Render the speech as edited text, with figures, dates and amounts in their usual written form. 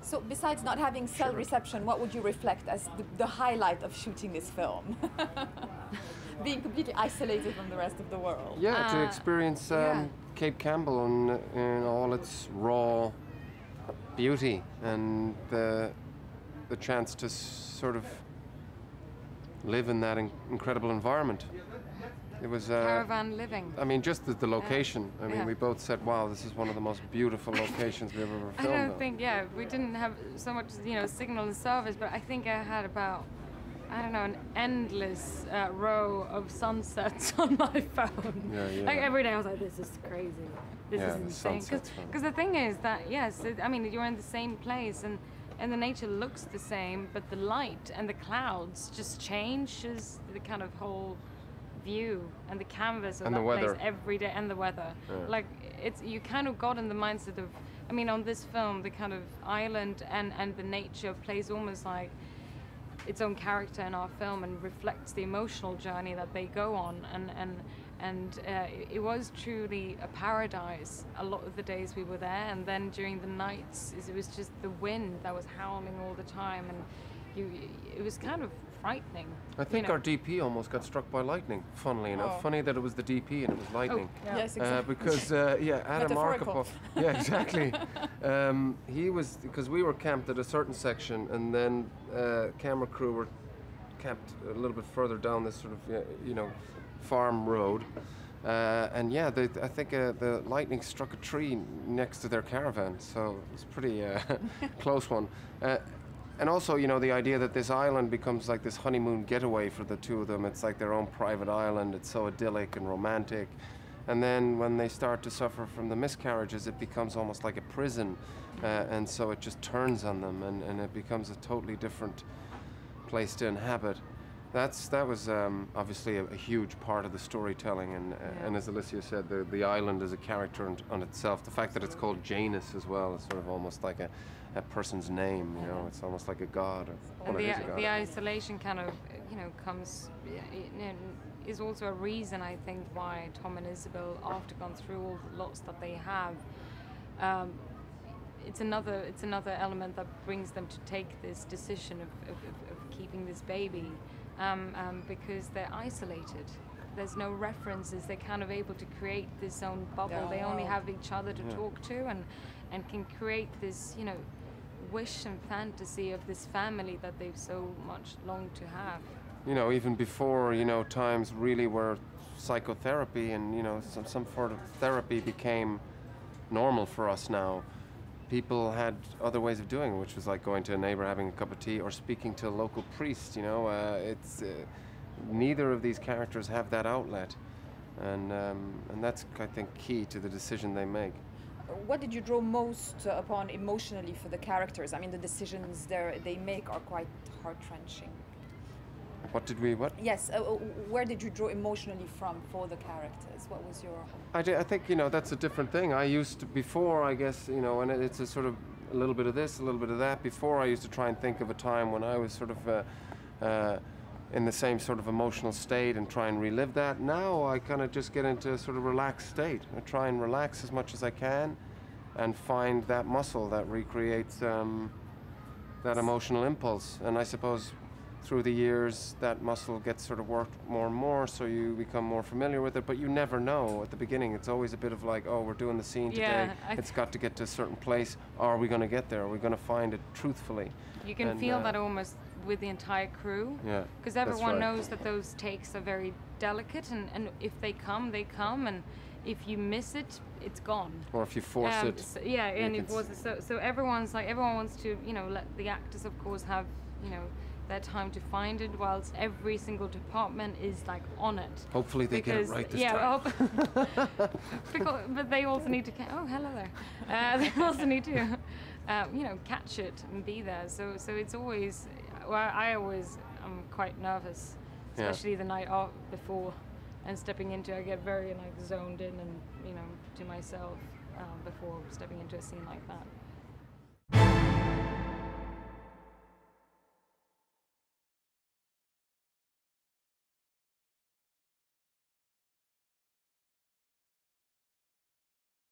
So besides not having cell reception, what would you reflect as the highlight of shooting this film? Being completely isolated from the rest of the world. Yeah, to experience Cape Campbell in all its raw beauty, and the chance to sort of live in that incredible environment. It was caravan living. I mean, just the location. I mean, we both said, "Wow, this is one of the most beautiful locations we've ever filmed." I don't think, we didn't have so much, signal and service, but I think I had about, I don't know, an endless row of sunsets on my phone. Yeah. Like every day I was like, this is crazy. This is insane. Because the thing is that, I mean, you're in the same place and the nature looks the same, but the light and the clouds just changes the kind of whole view and the canvas of and that place every day, and the weather. Like, you kind of got in the mindset of, I mean, on this film, the kind of island and the nature plays almost like its own character in our film and reflects the emotional journey that they go on, and it was truly a paradise a lot of the days we were there, and then during the nights it was just the wind that was howling all the time, and it was kind of frightening. I think our DP almost got struck by lightning, funnily enough. Funny that it was the DP and it was lightning. Yes, exactly. Because Adam Arkapo, exactly. He was, because we were camped at a certain section, and then camera crew were camped a little bit further down this sort of farm road, and I think the lightning struck a tree next to their caravan, so it was pretty close one. And also, the idea that this island becomes like this honeymoon getaway for the two of them. It's like their own private island. It's so idyllic and romantic. And then when they start to suffer from the miscarriages, it becomes almost like a prison. And so it just turns on them, and it becomes a totally different place to inhabit. That was obviously a huge part of the storytelling, and as Alicia said, the island is a character on itself. The fact that it's called Janus as well is sort of almost like a person's name. It's almost like a god. And the isolation kind of comes is also a reason, I think, why Tom and Isabel, after gone through all the lots that they have, it's another element that brings them to take this decision of keeping this baby. Because they're isolated. There's no references. They're kind of able to create this own bubble. They only have each other to talk to, and can create this, wish and fantasy of this family that they've so much longed to have. Even before, times really where psychotherapy and, some sort of therapy became normal for us now. People had other ways of doing it, which was like going to a neighbor, having a cup of tea, or speaking to a local priest. It's neither of these characters have that outlet, and that's, I think, key to the decision they make. What did you draw most upon emotionally for the characters? I mean, the decisions they make are quite heart-wrenching. What? Yes, where did you draw emotionally from for the characters? What was your... I think, that's a different thing. I used to, before, I guess, and it's a sort of a little bit of this, a little bit of that. Before, I used to try and think of a time when I was sort of in the same sort of emotional state and try and relive that. Now, I kind of just get into a sort of relaxed state. I try and relax as much as I can and find that muscle that recreates that emotional impulse. And I suppose through the years, that muscle gets sort of worked more and more, so you become more familiar with it, but you never know at the beginning. It's always a bit of like, oh, we're doing the scene today. It's got to get to a certain place. Are we going to get there? Are we going to find it truthfully? You can feel that almost with the entire crew. Yeah, because everyone knows that those takes are very delicate, and if they come, they come, and if you miss it, it's gone. Or if you force it. So, and it was so everyone wants to, let the actors, of course, have, their time to find it, whilst every single department is like on it. Hopefully they get it right this time. But they also need to oh, hello there. They also need to catch it and be there, so it's always, I always am quite nervous, especially the night before, and stepping into, I get very zoned in and to myself before stepping into a scene like that.